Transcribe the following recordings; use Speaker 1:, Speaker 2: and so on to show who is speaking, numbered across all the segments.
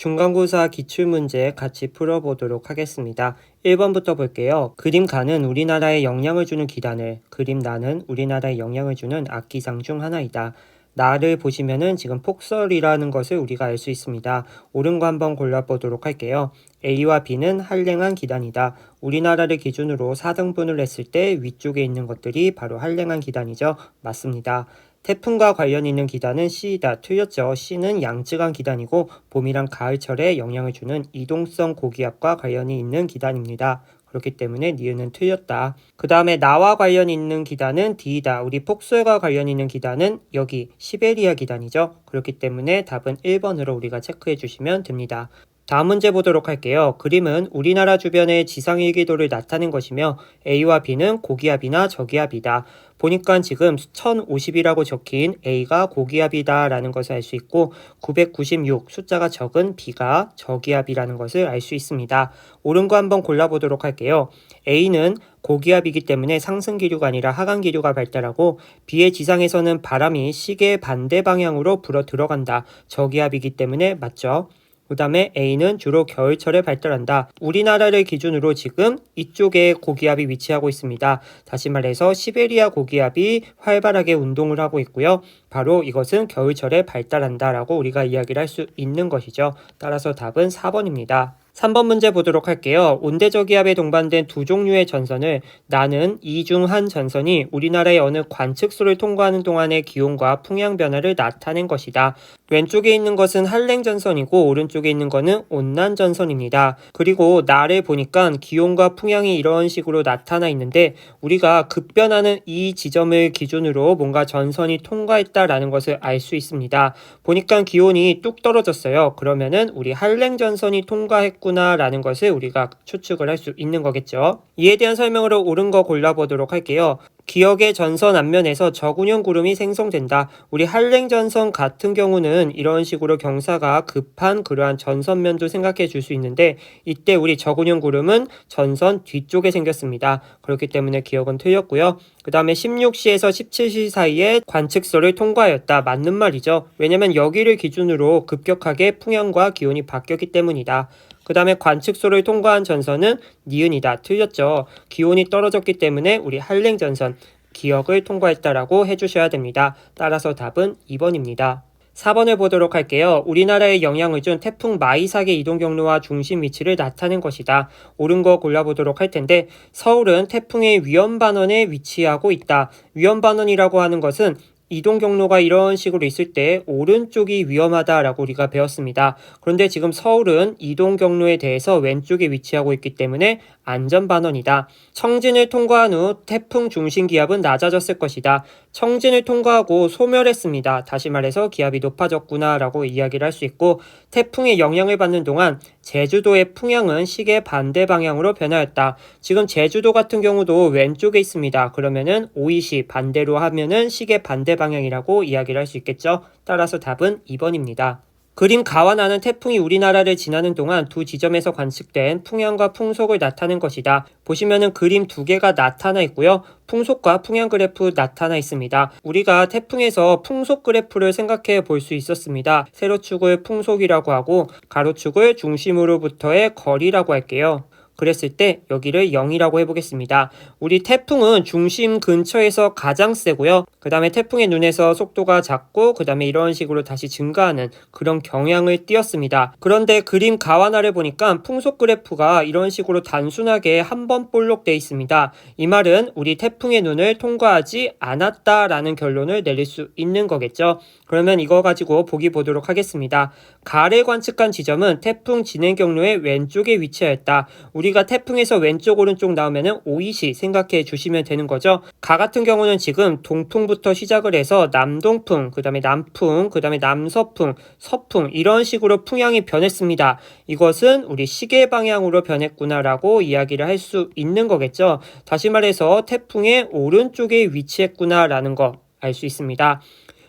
Speaker 1: 중간고사 기출문제 같이 풀어보도록 하겠습니다. 1번부터 볼게요. 그림 가는 우리나라에 영향을 주는 기단을, 그림 나는 우리나라에 영향을 주는 악기상 중 하나이다. 나를 보시면은 지금 폭설이라는 것을 우리가 알 수 있습니다. 옳은 거 한번 골라보도록 할게요. A와 B는 한랭한 기단이다. 우리나라를 기준으로 4등분을 했을 때 위쪽에 있는 것들이 바로 한랭한 기단이죠. 맞습니다. 태풍과 관련 있는 기단은 C이다. 틀렸죠. C는 양쯔강 기단이고 봄이랑 가을철에 영향을 주는 이동성 고기압과 관련이 있는 기단입니다. 그렇기 때문에 니은은 틀렸다. 그 다음에 나와 관련 있는 기단은 D이다. 우리 폭설과 관련 있는 기단은 여기 시베리아 기단이죠. 그렇기 때문에 답은 1번으로 우리가 체크해 주시면 됩니다. 다음 문제 보도록 할게요. 그림은 우리나라 주변의 지상일기도를 나타낸 것이며 A와 B는 고기압이나 저기압이다. 보니까 지금 1050이라고 적힌 A가 고기압이다 라는 것을 알 수 있고 996 숫자가 적은 B가 저기압이라는 것을 알 수 있습니다. 옳은 거 한번 골라보도록 할게요. A는 고기압이기 때문에 상승기류가 아니라 하강기류가 발달하고 B의 지상에서는 바람이 시계 반대 방향으로 불어 들어간다. 저기압이기 때문에 맞죠? 그 다음에 A는 주로 겨울철에 발달한다. 우리나라를 기준으로 지금 이쪽에 고기압이 위치하고 있습니다. 다시 말해서 시베리아 고기압이 활발하게 운동을 하고 있고요. 바로 이것은 겨울철에 발달한다 라고 우리가 이야기를 할 수 있는 것이죠. 따라서 답은 4번입니다. 3번 문제 보도록 할게요. 온대저기압에 동반된 두 종류의 전선을 나는 이 중 한 전선이 우리나라의 어느 관측소를 통과하는 동안의 기온과 풍향 변화를 나타낸 것이다. 왼쪽에 있는 것은 한랭전선이고 오른쪽에 있는 것은 온난전선입니다. 그리고 나를 보니까 기온과 풍향이 이런 식으로 나타나 있는데 우리가 급변하는 이 지점을 기준으로 뭔가 전선이 통과했다라는 것을 알 수 있습니다. 보니까 기온이 뚝 떨어졌어요. 그러면은 우리 한랭전선이 통과했구나 라는 것을 우리가 추측을 할 수 있는 거겠죠. 이에 대한 설명으로 옳은 거 골라보도록 할게요. 기역의 전선 앞면에서 저군형 구름이 생성된다. 우리 한랭전선 같은 경우는 이런 식으로 경사가 급한 그러한 전선면도 생각해 줄 수 있는데 이때 우리 저군형 구름은 전선 뒤쪽에 생겼습니다. 그렇기 때문에 기역은 틀렸고요. 그 다음에 16시에서 17시 사이에 관측소를 통과하였다. 맞는 말이죠. 왜냐면 여기를 기준으로 급격하게 풍향과 기온이 바뀌었기 때문이다. 그 다음에 관측소를 통과한 전선은 니은이다. 틀렸죠. 기온이 떨어졌기 때문에 우리 한랭전선 기역을 통과했다라고 해주셔야 됩니다. 따라서 답은 2번입니다. 4번을 보도록 할게요. 우리나라에 영향을 준 태풍 마이삭의 이동 경로와 중심 위치를 나타낸 것이다. 옳은 거 골라보도록 할 텐데 서울은 태풍의 위험반원에 위치하고 있다. 위험반원이라고 하는 것은 이동 경로가 이런 식으로 있을 때 오른쪽이 위험하다라고 우리가 배웠습니다. 그런데 지금 서울은 이동 경로에 대해서 왼쪽에 위치하고 있기 때문에 안전반원이다. 청진을 통과한 후 태풍 중심 기압은 낮아졌을 것이다. 청진을 통과하고 소멸했습니다. 다시 말해서 기압이 높아졌구나 라고 이야기를 할 수 있고 태풍의 영향을 받는 동안 제주도의 풍향은 시계 반대 방향으로 변하였다. 지금 제주도 같은 경우도 왼쪽에 있습니다. 그러면은 오이시 반대로 하면은 시계 반대 방향이라고 이야기를 할 수 있겠죠. 따라서 답은 2번입니다. 그림 가와 나는 태풍이 우리나라를 지나는 동안 두 지점에서 관측된 풍향과 풍속을 나타낸 것이다. 보시면은 그림 두 개가 나타나 있고요. 풍속과 풍향 그래프 나타나 있습니다. 우리가 태풍에서 풍속 그래프를 생각해 볼 수 있었습니다. 세로축을 풍속이라고 하고 가로축을 중심으로부터의 거리라고 할게요. 그랬을 때 여기를 0이라고 해보겠습니다. 우리 태풍은 중심 근처에서 가장 세고요. 그 다음에 태풍의 눈에서 속도가 작고 그 다음에 이런 식으로 다시 증가하는 그런 경향을 띄었습니다. 그런데 그림 가와나를 보니까 풍속 그래프가 이런 식으로 단순하게 한 번 볼록되어 있습니다. 이 말은 우리 태풍의 눈을 통과하지 않았다라는 결론을 내릴 수 있는 거겠죠. 그러면 이거 가지고 보기 보도록 하겠습니다. 가를 관측한 지점은 태풍 진행 경로의 왼쪽에 위치하였다. 우리가 태풍에서 왼쪽 오른쪽 나오면은 오이시 생각해 주시면 되는 거죠. 가 같은 경우는 지금 동풍부터 시작을 해서 남동풍, 그 다음에 남풍, 그 다음에 남서풍, 서풍 이런 식으로 풍향이 변했습니다. 이것은 우리 시계 방향으로 변했구나라고 이야기를 할 수 있는 거겠죠. 다시 말해서 태풍의 오른쪽에 위치했구나라는 거 알 수 있습니다.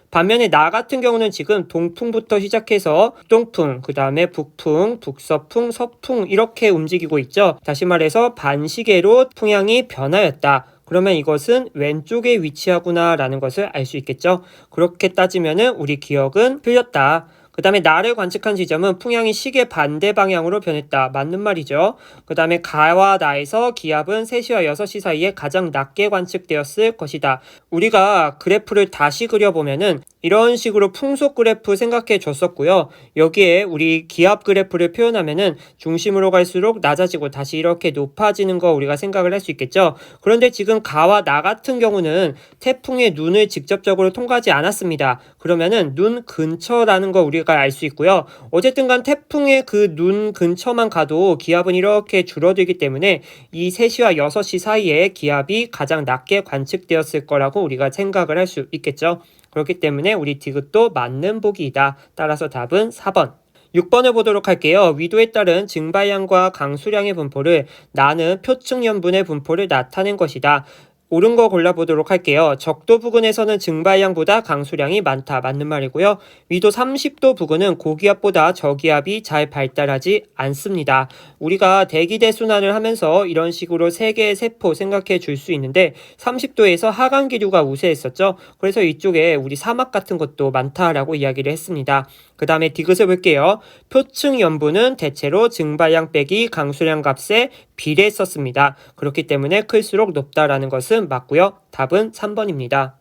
Speaker 1: 반면에 나 같은 경우는 지금 동풍부터 시작해서 동풍, 그 다음에 북풍, 북서풍, 서풍 이렇게 움직이고 있죠. 다시 말해서 반시계로 풍향이 변하였다. 그러면 이것은 왼쪽에 위치하구나 라는 것을 알 수 있겠죠. 그렇게 따지면은 우리 기억은 틀렸다. 그 다음에 나를 관측한 지점은 풍향이 시계 반대 방향으로 변했다. 맞는 말이죠. 그 다음에 가와 나에서 기압은 3시와 6시 사이에 가장 낮게 관측되었을 것이다. 우리가 그래프를 다시 그려보면은 이런 식으로 풍속 그래프 생각해 줬었고요. 여기에 우리 기압 그래프를 표현하면은 중심으로 갈수록 낮아지고 다시 이렇게 높아지는 거 우리가 생각을 할 수 있겠죠. 그런데 지금 가와 나 같은 경우는 태풍의 눈을 직접적으로 통과하지 않았습니다. 그러면은 눈 근처라는 거 우리가 알 수 있고요. 어쨌든 간 태풍의 그 눈 근처만 가도 기압은 이렇게 줄어들기 때문에 이 3시와 6시 사이에 기압이 가장 낮게 관측되었을 거라고 우리가 생각을 할 수 있겠죠. 그렇기 때문에 우리 디귿도 맞는 보기이다. 따라서 답은 4번. 6번을 보도록 할게요. 위도에 따른 증발량과 강수량의 분포를 나는 표층연분의 분포를 나타낸 것이다. 옳은 거 골라보도록 할게요. 적도 부근에서는 증발량보다 강수량이 많다. 맞는 말이고요. 위도 30도 부근은 고기압보다 저기압이 잘 발달하지 않습니다. 우리가 대기대순환을 하면서 이런 식으로 3개의 세포 생각해 줄 수 있는데 30도에서 하강기류가 우세했었죠. 그래서 이쪽에 우리 사막 같은 것도 많다라고 이야기를 했습니다. 그 다음에 디귿을 볼게요. 표층 연분은 대체로 증발량 빼기 강수량 값에 비례했었습니다. 그렇기 때문에 클수록 높다라는 것은 맞고요. 답은 3번입니다.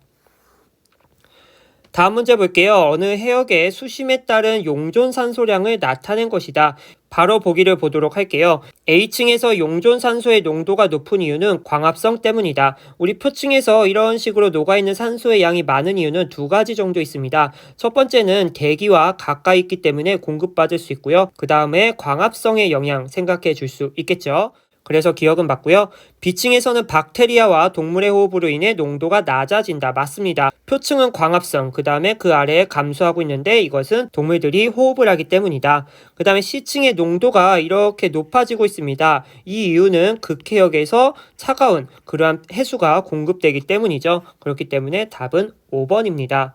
Speaker 1: 다음 문제 볼게요. 어느 해역의 수심에 따른 용존 산소량을 나타낸 것이다. 바로 보기를 보도록 할게요. A층에서 용존 산소의 농도가 높은 이유는 광합성 때문이다. 우리 표층에서 이런 식으로 녹아있는 산소의 양이 많은 이유는 2가지 정도 있습니다. 첫 번째는 대기와 가까이 있기 때문에 공급받을 수 있고요. 그 다음에 광합성의 영향 생각해 줄 수 있겠죠. 그래서 기억은 맞고요. B층에서는 박테리아와 동물의 호흡으로 인해 농도가 낮아진다. 맞습니다. 표층은 광합성, 그 다음에 그 아래에 감소하고 있는데 이것은 동물들이 호흡을 하기 때문이다. 그 다음에 C층의 농도가 이렇게 높아지고 있습니다. 이 이유는 극해역에서 차가운 그러한 해수가 공급되기 때문이죠. 그렇기 때문에 답은 5번입니다.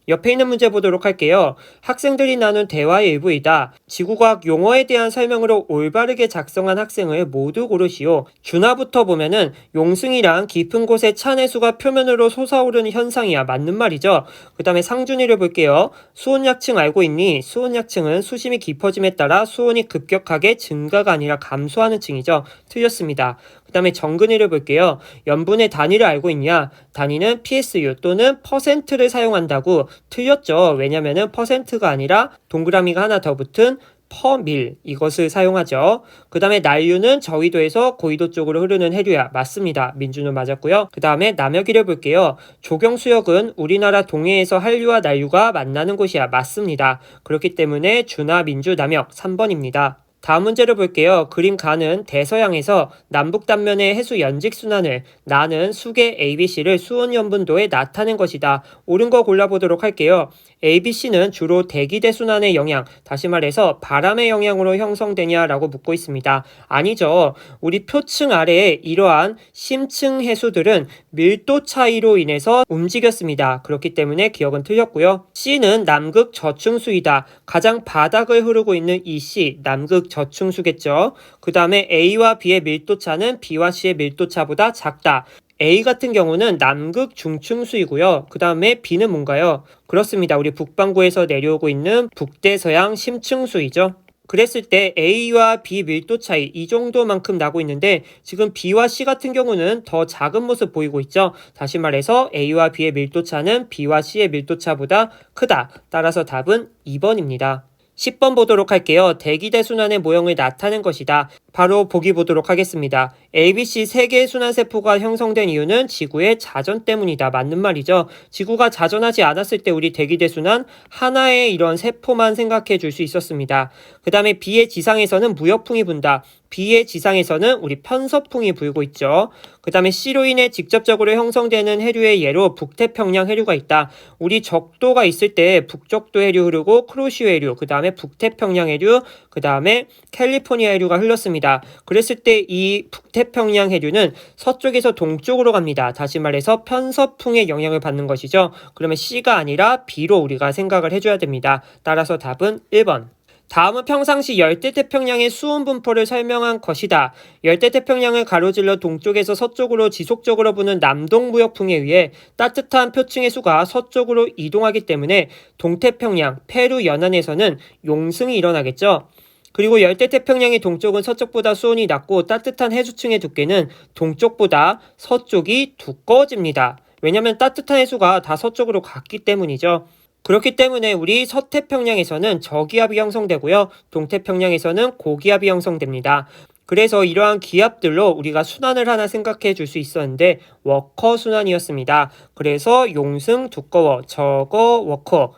Speaker 1: 옆에 있는 문제 보도록 할게요. 학생들이 나눈 대화의 일부이다. 지구과학 용어에 대한 설명으로 올바르게 작성한 학생을 모두 고르시오. 준하부터 보면은 용승이랑 깊은 곳에 찬해수가 표면으로 솟아오르는 현상이야. 맞는 말이죠. 그 다음에 상준이를 볼게요. 수온약층 알고 있니? 수온약층은 수심이 깊어짐에 따라 수온이 급격하게 증가가 아니라 감소하는 층이죠. 틀렸습니다. 그 다음에 정근이를 볼게요. 염분의 단위를 알고 있냐? 단위는 PSU 또는 퍼센트를 사용한다고. 틀렸죠. 왜냐면은 퍼센트가 아니라 동그라미가 하나 더 붙은 퍼밀 이것을 사용하죠. 그 다음에 난류는 저위도에서 고위도 쪽으로 흐르는 해류야. 맞습니다. 민주는 맞았고요. 그 다음에 남여기를 볼게요. 조경수역은 우리나라 동해에서 한류와 난류가 만나는 곳이야. 맞습니다. 그렇기 때문에 준하 민주 남역 3번입니다. 다음 문제를 볼게요. 그림 가는 대서양에서 남북 단면의 해수 연직순환을 나는 수계 ABC를 수온연분도에 나타낸 것이다. 옳은 거 골라보도록 할게요. ABC는 주로 대기대순환의 영향, 다시 말해서 바람의 영향으로 형성되냐라고 묻고 있습니다. 아니죠. 우리 표층 아래에 이러한 심층 해수들은 밀도 차이로 인해서 움직였습니다. 그렇기 때문에 기억은 틀렸고요. C는 남극 저층수이다. 가장 바닥을 흐르고 있는 이 C, 남극 저층수겠죠. 그 다음에 A와 B의 밀도차는 B와 C의 밀도차보다 작다. A 같은 경우는 남극 중층수이고요. 그 다음에 B는 뭔가요? 그렇습니다. 우리 북반구에서 내려오고 있는 북대서양 심층수이죠. 그랬을 때 A와 B 밀도 차이 이 정도만큼 나고 있는데 지금 B와 C 같은 경우는 더 작은 모습 보이고 있죠. 다시 말해서 A와 B의 밀도 차는 B와 C의 밀도 차보다 크다. 따라서 답은 2번입니다. 10번 보도록 할게요. 대기대순환의 모형을 나타낸 것이다. 바로 보기 보도록 하겠습니다. ABC 3개의 순환세포가 형성된 이유는 지구의 자전 때문이다. 맞는 말이죠. 지구가 자전하지 않았을 때 우리 대기대순환 하나의 이런 세포만 생각해 줄 수 있었습니다. 그 다음에 B의 지상에서는 무역풍이 분다. B의 지상에서는 우리 편서풍이 불고 있죠. 그 다음에 C로 인해 직접적으로 형성되는 해류의 예로 북태평양 해류가 있다. 우리 적도가 있을 때 북적도 해류 흐르고 크로시오 해류, 그 다음에 북태평양 해류, 그 다음에 캘리포니아 해류가 흘렀습니다. 그랬을 때 이 북태평양 해류는 서쪽에서 동쪽으로 갑니다. 다시 말해서 편서풍의 영향을 받는 것이죠. 그러면 C가 아니라 B로 우리가 생각을 해줘야 됩니다. 따라서 답은 1번. 다음은 평상시 열대태평양의 수온 분포를 설명한 것이다. 열대태평양을 가로질러 동쪽에서 서쪽으로 지속적으로 부는 남동무역풍에 의해 따뜻한 표층의 수가 서쪽으로 이동하기 때문에 동태평양, 페루 연안에서는 용승이 일어나겠죠. 그리고 열대태평양의 동쪽은 서쪽보다 수온이 낮고 따뜻한 해수층의 두께는 동쪽보다 서쪽이 두꺼워집니다. 왜냐하면 따뜻한 해수가 다 서쪽으로 갔기 때문이죠. 그렇기 때문에 우리 서태평양에서는 저기압이 형성되고요. 동태평양에서는 고기압이 형성됩니다. 그래서 이러한 기압들로 우리가 순환을 하나 생각해 줄 수 있었는데 워커 순환이었습니다. 그래서 용승 두꺼워, 적어 워커.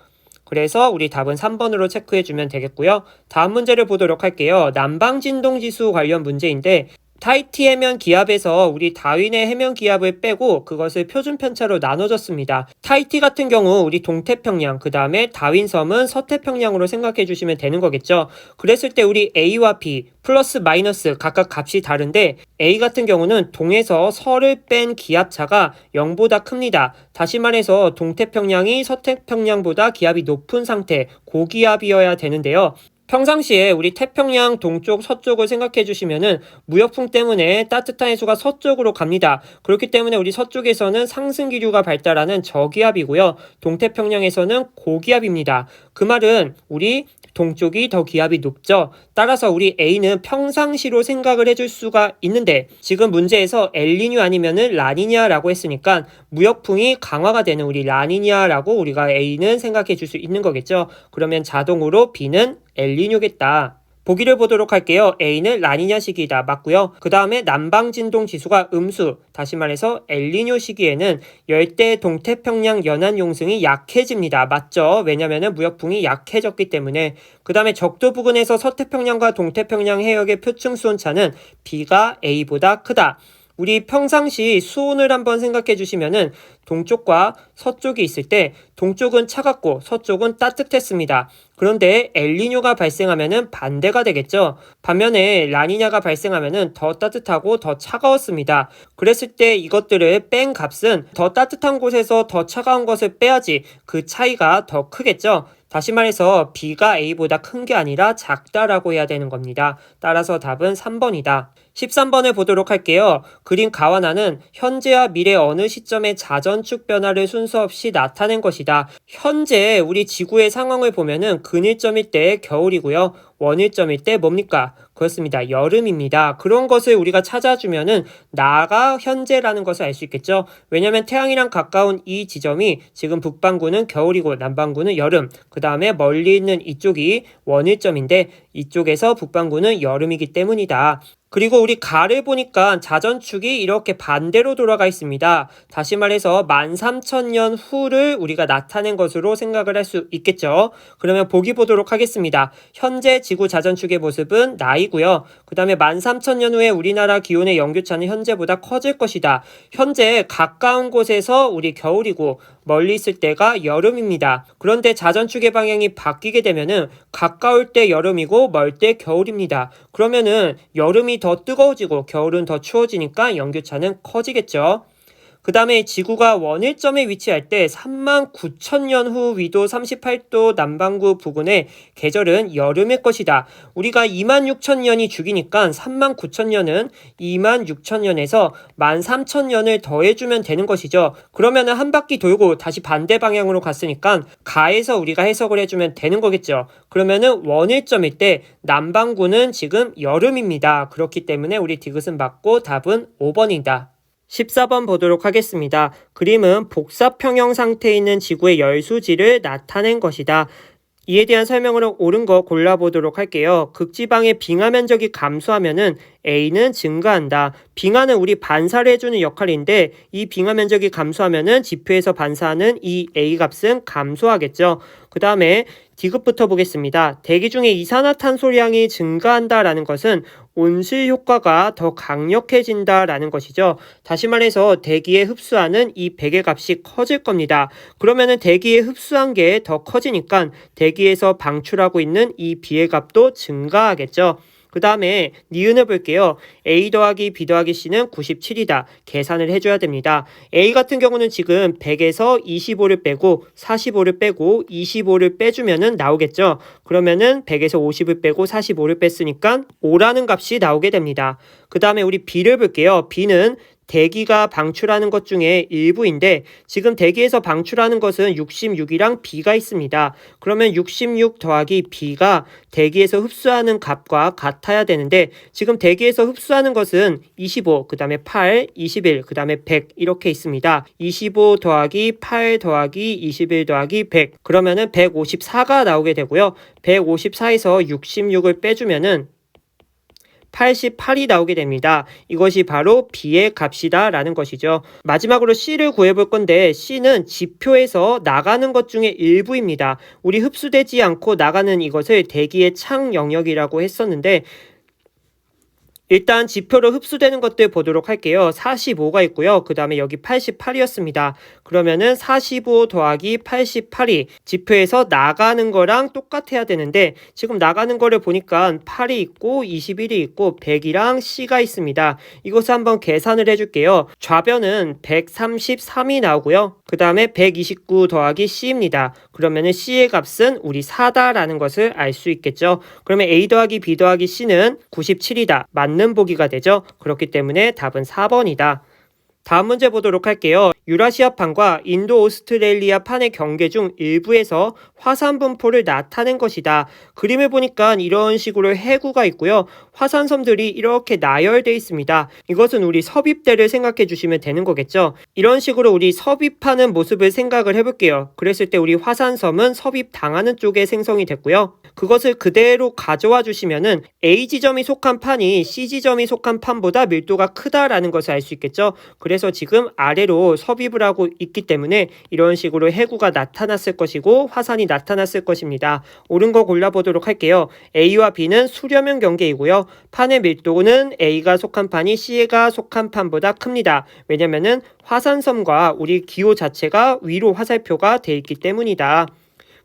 Speaker 1: 그래서 우리 답은 3번으로 체크해 주면 되겠고요. 다음 문제를 보도록 할게요. 남방진동지수 관련 문제인데 타히티 해면 기압에서 우리 다윈의 해면 기압을 빼고 그것을 표준 편차로 나눠줬습니다. 타히티 같은 경우 우리 동태평양, 그 다음에 다윈섬은 서태평양으로 생각해 주시면 되는 거겠죠. 그랬을 때 우리 A와 B 플러스 마이너스 각각 값이 다른데 A 같은 경우는 동에서 서를 뺀 기압차가 0보다 큽니다. 다시 말해서 동태평양이 서태평양보다 기압이 높은 상태, 고기압이어야 되는데요. 평상시에 우리 태평양 동쪽 서쪽을 생각해 주시면은 무역풍 때문에 따뜻한 해수가 서쪽으로 갑니다. 그렇기 때문에 우리 서쪽에서는 상승기류가 발달하는 저기압이고요. 동태평양에서는 고기압입니다. 그 말은 우리 동쪽이 더 기압이 높죠. 따라서 우리 A는 평상시로 생각을 해줄 수가 있는데 지금 문제에서 엘니뇨 아니면은 라니냐라고 했으니까 무역풍이 강화가 되는 우리 라니냐라고 우리가 A는 생각해 줄 수 있는 거겠죠. 그러면 자동으로 B는 엘니뇨겠다. 보기를 보도록 할게요. A는 라니냐 시기이다. 맞고요. 그 다음에 남방진동 지수가 음수, 다시 말해서 엘니뇨 시기에는 열대 동태평양 연안 용승이 약해집니다. 맞죠? 왜냐면은 무역풍이 약해졌기 때문에. 그 다음에 적도 부근에서 서태평양과 동태평양 해역의 표층 수온차는 B가 A보다 크다. 우리 평상시 수온을 한번 생각해 주시면은 동쪽과 서쪽이 있을 때 동쪽은 차갑고 서쪽은 따뜻했습니다. 그런데 엘니뇨가 발생하면은 반대가 되겠죠. 반면에 라니냐가 발생하면은 더 따뜻하고 더 차가웠습니다. 그랬을 때 이것들을 뺀 값은 더 따뜻한 곳에서 더 차가운 것을 빼야지 그 차이가 더 크겠죠. 다시 말해서 B가 A보다 큰 게 아니라 작다라고 해야 되는 겁니다. 따라서 답은 3번이다. 13번을 보도록 할게요. 그림 가와나는 현재와 미래 어느 시점의 자전축 변화를 순서 없이 나타낸 것이다. 현재 우리 지구의 상황을 보면은 근일점일 때 겨울이고요. 원일점일 때 뭡니까? 그렇습니다. 여름입니다. 그런 것을 우리가 찾아주면은 나가 현재라는 것을 알 수 있겠죠. 왜냐면 태양이랑 가까운 이 지점이 지금 북반구는 겨울이고 남반구는 여름, 그 다음에 멀리 있는 이쪽이 원일점인데 이쪽에서 북반구는 여름이기 때문이다. 그리고 우리 가를 보니까 자전축이 이렇게 반대로 돌아가 있습니다. 다시 말해서 13,000년 후를 우리가 나타낸 것으로 생각을 할 수 있겠죠. 그러면 보기 보도록 하겠습니다. 현재 지구 자전축의 모습은 나이고요. 그 다음에 13,000년 후에 우리나라 기온의 연교차는 현재보다 커질 것이다. 현재 가까운 곳에서 우리 겨울이고 멀리 있을 때가 여름입니다. 그런데 자전축의 방향이 바뀌게 되면은 가까울 때 여름이고 멀 때 겨울입니다. 그러면은 여름이 더 뜨거워지고 겨울은 더 추워지니까 연교차는 커지겠죠. 그 다음에 지구가 원일점에 위치할 때 39,000년 후 위도 38도 남반구 부근의 계절은 여름일 것이다. 우리가 26,000년이 죽이니까 39,000년은 26,000년에서 13,000년을 더해주면 되는 것이죠. 그러면은 한 바퀴 돌고 다시 반대 방향으로 갔으니까 가에서 우리가 해석을 해주면 되는 거겠죠. 그러면은 원일점일 때 남반구는 지금 여름입니다. 그렇기 때문에 우리 디귿은 맞고 답은 5번이다. 14번 보도록 하겠습니다. 그림은 복사평형 상태에 있는 지구의 열수지를 나타낸 것이다. 이에 대한 설명으로 옳은 거 골라보도록 할게요. 극지방의 빙하 면적이 감소하면은 A는 증가한다. 빙하는 우리 반사를 해주는 역할인데 이 빙하 면적이 감소하면은 지표에서 반사하는 이 A 값은 감소하겠죠. 그 다음에 D급부터 보겠습니다. 대기 중에 이산화탄소량이 증가한다라는 것은 온실 효과가 더 강력해진다라는 것이죠. 다시 말해서 대기에 흡수하는 이 백의 값이 커질 겁니다. 그러면은 대기에 흡수한 게 더 커지니까 대기에서 방출하고 있는 이 B의 값도 증가하겠죠. 그 다음에 니은을 볼게요. A 더하기 B 더하기 C는 97이다. 계산을 해줘야 됩니다. A 같은 경우는 지금 100에서 25를 빼고 45를 빼고 25를 빼주면은 나오겠죠. 그러면은 100에서 50을 빼고 45를 뺐으니까 5라는 값이 나오게 됩니다. 그 다음에 우리 B를 볼게요. B는 대기가 방출하는 것 중에 일부인데 지금 대기에서 방출하는 것은 66이랑 B가 있습니다. 그러면 66 더하기 B가 대기에서 흡수하는 값과 같아야 되는데 지금 대기에서 흡수하는 것은 25, 그 다음에 8, 21, 그 다음에 100 이렇게 있습니다. 25 더하기 8 더하기 21 더하기 100 그러면은 154가 나오게 되고요. 154에서 66을 빼주면은 88이 나오게 됩니다. 이것이 바로 B의 값이다 라는 것이죠. 마지막으로 C를 구해볼 건데 C는 지표에서 나가는 것 중에 일부입니다. 우리 흡수되지 않고 나가는 이것을 대기의 창 영역이라고 했었는데 일단 지표로 흡수되는 것들 보도록 할게요. 45가 있고요. 그 다음에 여기 88이었습니다. 그러면은 45 더하기 88이 지표에서 나가는 거랑 똑같아야 되는데 지금 나가는 거를 보니까 8이 있고 21이 있고 100이랑 C가 있습니다. 이것을 한번 계산을 해줄게요. 좌변은 133이 나오고요. 그 다음에 129 더하기 C입니다. 그러면은 C의 값은 우리 4다라는 것을 알 수 있겠죠. 그러면 A 더하기 B 더하기 C는 97이다. 맞는 보기가 되죠. 그렇기 때문에 답은 4번이다. 다음 문제 보도록 할게요. 유라시아판과 인도 오스트레일리아판의 경계 중 일부에서 화산 분포를 나타낸 것이다. 그림을 보니까 이런 식으로 해구가 있고요. 화산섬들이 이렇게 나열되어 있습니다. 이것은 우리 섭입대를 생각해 주시면 되는 거겠죠. 이런 식으로 우리 섭입하는 모습을 생각을 해볼게요. 그랬을 때 우리 화산섬은 섭입당하는 쪽에 생성이 됐고요. 그것을 그대로 가져와 주시면은 A 지점이 속한 판이 C 지점이 속한 판보다 밀도가 크다라는 것을 알 수 있겠죠. 그래서 지금 아래로 섭입을 하고 있기 때문에 이런 식으로 해구가 나타났을 것이고 화산이 나타났을 것입니다. 옳은 거 골라보도록 할게요. A와 B는 수렴형 경계이고요. 판의 밀도는 A가 속한 판이 C가 속한 판보다 큽니다. 왜냐면은 화산섬과 우리 기호 자체가 위로 화살표가 돼 있기 때문이다.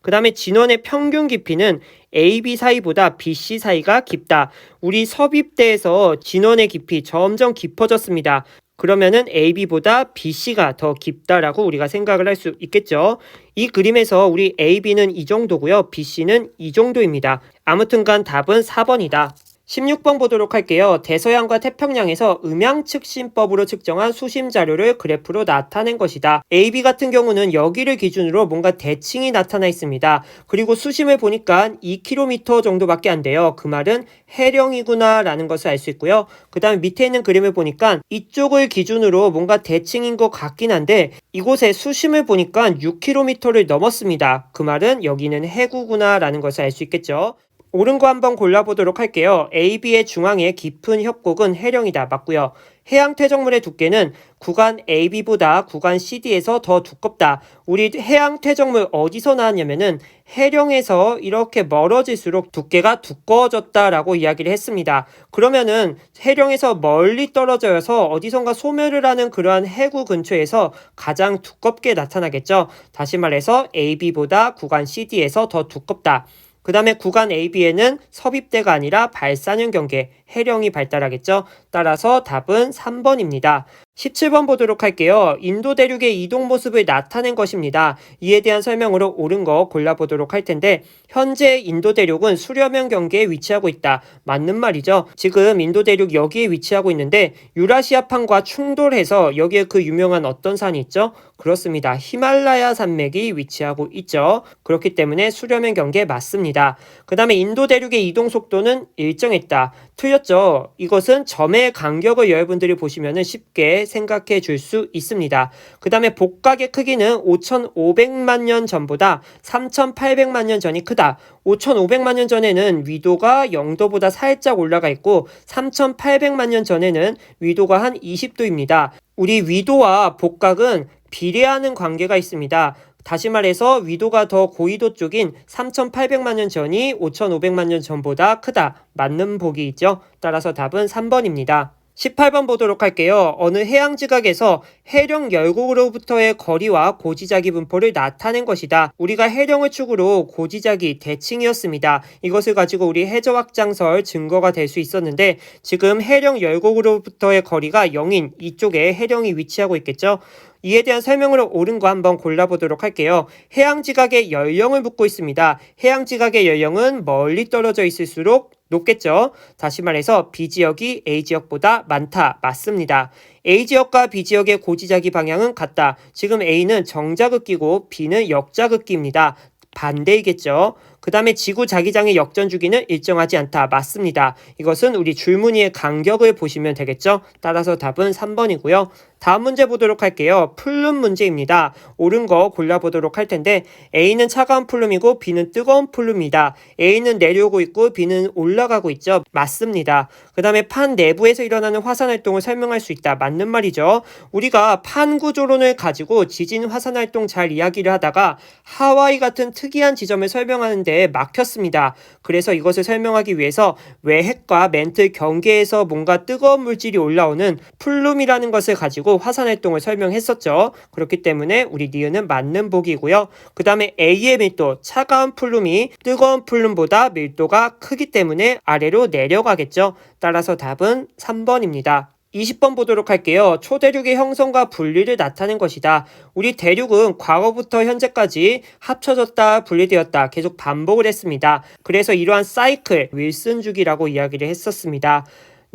Speaker 1: 그 다음에 진원의 평균 깊이는 AB 사이보다 BC 사이가 깊다. 우리 섭입대에서 진원의 깊이 점점 깊어졌습니다. 그러면은 AB보다 BC가 더 깊다라고 우리가 생각을 할 수 있겠죠. 이 그림에서 우리 AB는 이 정도고요. BC는 이 정도입니다. 아무튼간 답은 4번이다. 16번 보도록 할게요. 대서양과 태평양에서 음양측심법으로 측정한 수심 자료를 그래프로 나타낸 것이다. AB 같은 경우는 여기를 기준으로 뭔가 대칭이 나타나 있습니다. 그리고 수심을 보니까 2km 정도밖에 안 돼요. 그 말은 해령이구나 라는 것을 알 수 있고요. 그 다음에 밑에 있는 그림을 보니까 이쪽을 기준으로 뭔가 대칭인 것 같긴 한데 이곳의 수심을 보니까 6km를 넘었습니다. 그 말은 여기는 해구구나 라는 것을 알 수 있겠죠. 옳은 거 한번 골라보도록 할게요. AB의 중앙의 깊은 협곡은 해령이다. 맞고요. 해양 퇴적물의 두께는 구간 AB보다 구간 CD에서 더 두껍다. 우리 해양 퇴적물 어디서 나왔냐면은 해령에서 이렇게 멀어질수록 두께가 두꺼워졌다라고 이야기를 했습니다. 그러면은 해령에서 멀리 떨어져서 어디선가 소멸을 하는 그러한 해구 근처에서 가장 두껍게 나타나겠죠. 다시 말해서 AB보다 구간 CD에서 더 두껍다. 그 다음에 구간 AB에는 섭입대가 아니라 발산형 경계, 해령이 발달하겠죠. 따라서 답은 3번입니다. 17번 보도록 할게요. 인도 대륙의 이동 모습을 나타낸 것입니다. 이에 대한 설명으로 옳은 거 골라보도록 할 텐데 현재 인도 대륙은 수렴형 경계에 위치하고 있다. 맞는 말이죠. 지금 인도 대륙 여기에 위치하고 있는데 유라시아판과 충돌해서 여기에 그 유명한 어떤 산이 있죠? 그렇습니다. 히말라야 산맥이 위치하고 있죠. 그렇기 때문에 수렴형 경계 맞습니다. 그 다음에 인도 대륙의 이동 속도는 일정했다. 틀렸죠. 이것은 점의 간격을 여러분들이 보시면 쉽게 생각해 줄 수 있습니다. 그 다음에 복각의 크기는 5,500만 년 전보다 3,800만 년 전이 크다. 5,500만 년 전에는 위도가 0도보다 살짝 올라가 있고 3,800만 년 전에는 위도가 한 20도입니다. 우리 위도와 복각은 비례하는 관계가 있습니다. 다시 말해서 위도가 더 고위도 쪽인 3,800만 년 전이 5,500만 년 전보다 크다. 맞는 보기 있죠. 따라서 답은 3번입니다. 18번 보도록 할게요. 어느 해양 지각에서 해령 열곡으로부터의 거리와 고지자기 분포를 나타낸 것이다. 우리가 해령을 축으로 고지자기 대칭이었습니다. 이것을 가지고 우리 해저 확장설 증거가 될 수 있었는데 지금 해령 열곡으로부터의 거리가 0인 이쪽에 해령이 위치하고 있겠죠. 이에 대한 설명으로 옳은 거 한번 골라보도록 할게요. 해양 지각의 연령을 묻고 있습니다. 해양 지각의 연령은 멀리 떨어져 있을수록 높겠죠. 다시 말해서 B지역이 A지역보다 많다. 맞습니다. A지역과 B지역의 고지자기 방향은 같다. 지금 A는 정자극기고 B는 역자극기입니다. 반대이겠죠. 그 다음에 지구 자기장의 역전 주기는 일정하지 않다. 맞습니다. 이것은 우리 줄무늬의 간격을 보시면 되겠죠. 따라서 답은 3번이고요. 다음 문제 보도록 할게요. 플룸 문제입니다. 옳은 거 골라보도록 할 텐데 A는 차가운 플룸이고 B는 뜨거운 플룸이다. A는 내려오고 있고 B는 올라가고 있죠. 맞습니다. 그 다음에 판 내부에서 일어나는 화산활동을 설명할 수 있다. 맞는 말이죠. 우리가 판 구조론을 가지고 지진 화산활동 잘 이야기를 하다가 하와이 같은 특이한 지점을 설명하는데 막혔습니다. 그래서 이것을 설명하기 위해서 외핵과 멘틀 경계에서 뭔가 뜨거운 물질이 올라오는 플룸이라는 것을 가지고 화산활동을 설명했었죠. 그렇기 때문에 우리 니은은 맞는 보기고요. 그 다음에 A의 밀도, 차가운 플룸이 뜨거운 플룸보다 밀도가 크기 때문에 아래로 내려가겠죠. 따라서 답은 3번입니다. 20번 보도록 할게요. 초대륙의 형성과 분리를 나타낸 것이다. 우리 대륙은 과거부터 현재까지 합쳐졌다 분리되었다 계속 반복을 했습니다. 그래서 이러한 사이클, 윌슨 주기라고 이야기를 했었습니다.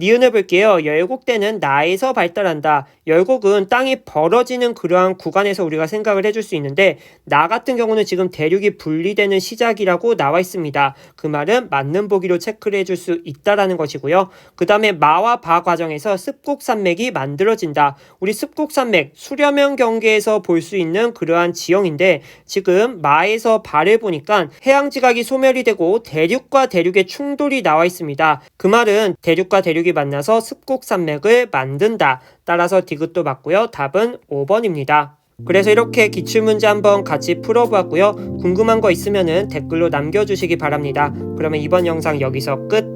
Speaker 1: 니은을 볼게요. 열곡대는 나에서 발달한다. 열곡은 땅이 벌어지는 그러한 구간에서 우리가 생각을 해줄 수 있는데 나 같은 경우는 지금 대륙이 분리되는 시작이라고 나와 있습니다. 그 말은 맞는 보기로 체크를 해줄 수 있다라는 것이고요. 그 다음에 마와 바 과정에서 습곡산맥이 만들어진다. 우리 습곡산맥 수려면 경계에서 볼 수 있는 그러한 지형인데 지금 마에서 바를 보니까 해양지각이 소멸이 되고 대륙과 대륙의 충돌이 나와 있습니다. 그 말은 대륙과 대륙이 만나서 습곡산맥을 만든다. 따라서 디귿도 맞고요. 답은 5번입니다. 그래서 이렇게 기출문제 한번 같이 풀어보았고요. 궁금한 거 있으면 댓글로 남겨주시기 바랍니다. 그러면 이번 영상 여기서 끝.